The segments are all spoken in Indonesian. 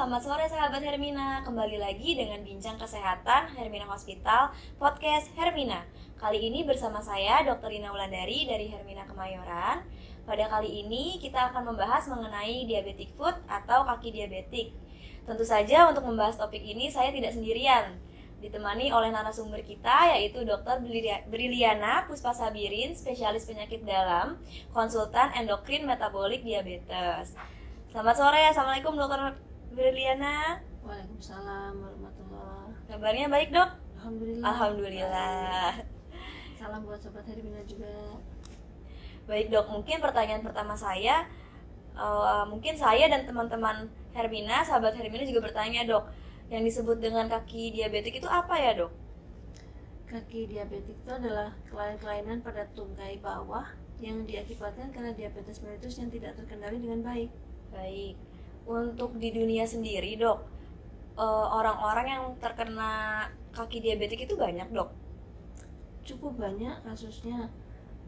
selamat sore sahabat Hermina. Kembali lagi dengan Bincang Kesehatan Hermina Hospital, podcast Hermina. Kali ini bersama saya Dr. Ina Wulandari dari Hermina Kemayoran. Pada kali ini kita akan membahas mengenai diabetic foot atau kaki diabetik. Tentu saja untuk membahas topik ini saya tidak sendirian. Ditemani oleh narasumber kita yaitu Dr. Briliana Puspasabirin, spesialis penyakit dalam, konsultan endokrin metabolik diabetes. Selamat sore, Assalamualaikum Dr. Briliana. Waalaikumsalam warahmatullahi. Kabarnya baik, Dok? Alhamdulillah. Alhamdulillah. Salam buat sobat Hermina juga. Baik, Dok, mungkin pertanyaan pertama saya, mungkin saya dan teman-teman Hermina, sahabat Hermina juga bertanya, Dok, yang disebut dengan kaki diabetik itu apa ya, Dok? Kaki diabetik itu adalah kelainan pada tungkai bawah yang diakibatkan karena diabetes mellitus yang tidak terkendali dengan baik. Baik, untuk di dunia sendiri, Dok, orang-orang yang terkena kaki diabetik itu banyak, Dok? Cukup banyak kasusnya.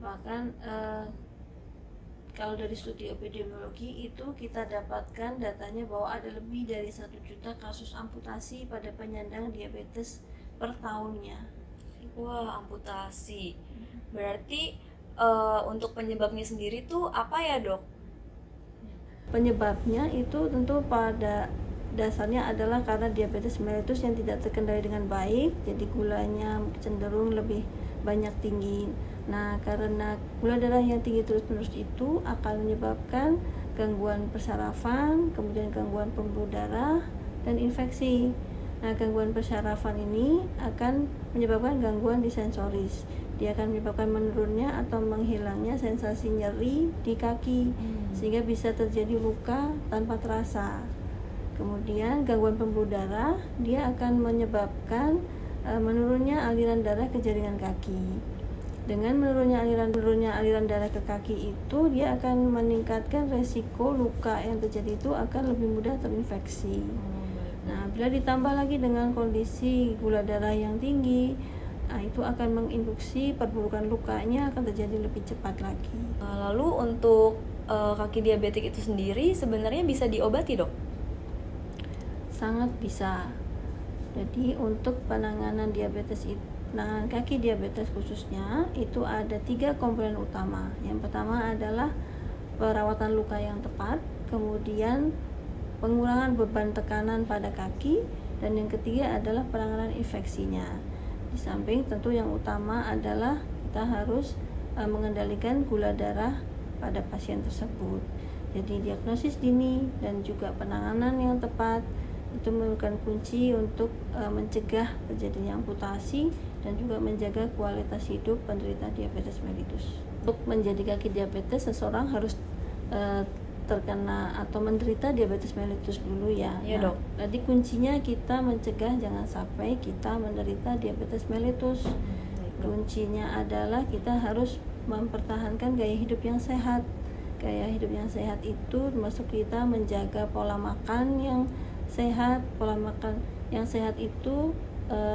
Bahkan kalau dari studi epidemiologi itu kita dapatkan datanya bahwa ada lebih dari 1 juta kasus amputasi pada penyandang diabetes per tahunnya. Wah, amputasi. Berarti untuk penyebabnya sendiri tuh apa ya, Dok? Penyebabnya itu tentu pada dasarnya adalah karena diabetes mellitus yang tidak terkendali dengan baik, jadi gulanya cenderung lebih banyak tinggi. Nah, karena gula darah yang tinggi terus-menerus itu akan menyebabkan gangguan persarafan, kemudian gangguan pembuluh darah dan infeksi. Nah, gangguan persarafan ini akan menyebabkan gangguan di sensoris. Dia akan menyebabkan menurunnya atau menghilangnya sensasi nyeri di kaki, sehingga bisa terjadi luka tanpa terasa. Kemudian gangguan pembuluh darah, dia akan menyebabkan menurunnya aliran darah ke jaringan kaki. Dengan menurunnya aliran darah ke kaki itu, dia akan meningkatkan resiko luka yang terjadi itu akan lebih mudah terinfeksi. Nah, bila ditambah lagi dengan kondisi gula darah yang tinggi, itu akan menginduksi perburukan lukanya akan terjadi lebih cepat lagi. Lalu untuk kaki diabetik itu sendiri sebenarnya bisa diobati, Dok? Sangat bisa. Jadi untuk penanganan kaki diabetes khususnya itu ada 3 komponen utama. Yang pertama adalah perawatan luka yang tepat, kemudian pengurangan beban tekanan pada kaki, dan yang ketiga adalah penanganan infeksinya. Di samping tentu yang utama adalah kita harus mengendalikan gula darah pada pasien tersebut. Jadi diagnosis dini dan juga penanganan yang tepat itu merupakan kunci untuk mencegah terjadinya amputasi dan juga menjaga kualitas hidup penderita diabetes mellitus. Untuk menjadi kaki diabetes, seseorang harus terkena atau menderita diabetes mellitus dulu ya. Iya, Dok. Jadi kuncinya kita mencegah jangan sampai kita menderita diabetes mellitus. Kuncinya adalah kita harus mempertahankan gaya hidup yang sehat. Gaya hidup yang sehat itu termasuk kita menjaga pola makan yang sehat. Pola makan yang sehat itu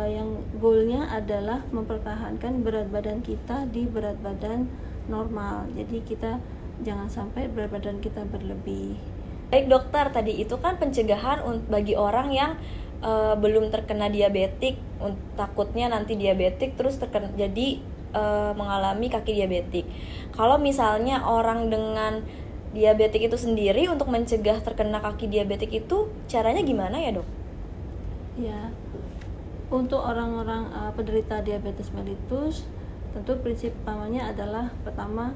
yang goalnya adalah mempertahankan berat badan kita di berat badan normal. Jadi kita jangan sampai berat badan kita berlebih. Baik, dokter, tadi itu kan pencegahan bagi orang yang belum terkena diabetik, takutnya nanti diabetik terus jadi mengalami kaki diabetik. Kalau misalnya orang dengan diabetik itu sendiri untuk mencegah terkena kaki diabetik itu caranya gimana ya, Dok? Ya, untuk orang-orang penderita diabetes mellitus tentu prinsip utamanya adalah pertama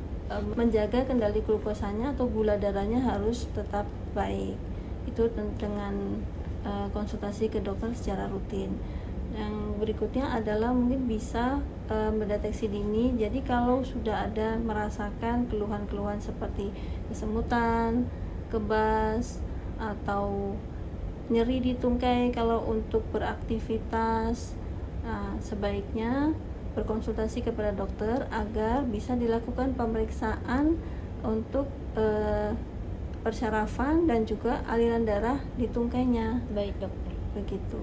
menjaga kendali glukosanya atau gula darahnya harus tetap baik. Itu dengan konsultasi ke dokter secara rutin. Yang berikutnya adalah mungkin bisa mendeteksi dini. Jadi kalau sudah ada merasakan keluhan-keluhan seperti kesemutan, kebas, atau nyeri di tungkai kalau untuk beraktivitas, sebaiknya berkonsultasi kepada dokter agar bisa dilakukan pemeriksaan untuk persarafan dan juga aliran darah di tungkainya. Baik, dokter. Begitu.